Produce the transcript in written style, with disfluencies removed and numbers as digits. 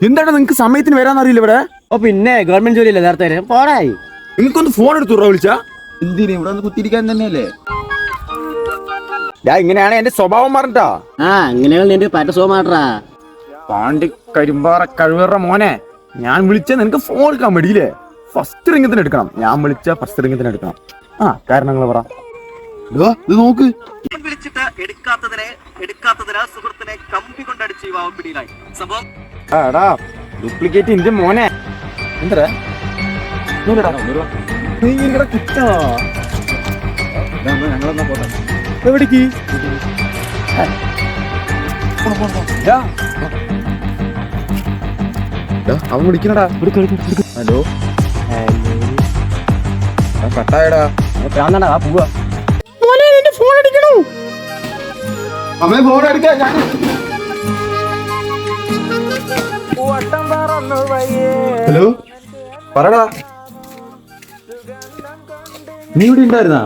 എന്താണ് നിങ്ങക്ക് സമയത്തിന് വരാന്നറിയില്ല ഇവിടെ? ഓ പിന്നെ ഗവൺമെന്റ് ജോലിയല്ലേ നേരത്തെ പോടായി. നിങ്ങൾക്കൊന്ന് ഫോൺ എടുത്തു വിളിച്ചാ എന്തിനു ഇവിടെ ഒന്ന് കുത്തിരിക്കാൻ തന്നെയല്ലേ? ഇങ്ങനെയാണ് എന്റെ സ്വഭാവം പറഞ്ഞിട്ടാ. അങ്ങനെയാണ് നിന്റെ പറ്റ സോമാട്രാ. പാണ്ടി കരിമ്പാറ കഴിവേറ മോനെ, ഞാൻ വിളിച്ച നിനക്ക് ഫോൺ എടുക്കാൻ മടിയില്ലേ? ഫസ്റ്റ് റിംഗത്തിന് എടുക്കണം. ഞാൻ വിളിച്ച ഫസ്റ്റ് റിംഗത്തിന് എടുക്കണം. കാരണങ്ങൾ പറ. ഇത് നോക്ക്. വിളിച്ചിട്ട് എടുക്കാത്തതിന് സുഹൃത്തിനെ കമ്പി കൊണ്ടടിച്ച് യുവാവ് പിടിയിലായി. സംഭവം ഡ്യൂപ്ലിക്കേറ്റ് ഇന്ത്യ മോനെ. എന്താ ഞങ്ങളെന്നാ പോട്ടെ. എവിടേക്ക്? അവൻ വിളിക്കണടാ. ഹലോ, കട്ടായടാ. പോവാ. ഫോൺ അടിക്കണോ? അമ്മേ ഫോൺ എടുക്കാൻ. ഹലോ, പറടാ. നീ ഇവിടെ ഉണ്ടായിരുന്നാ?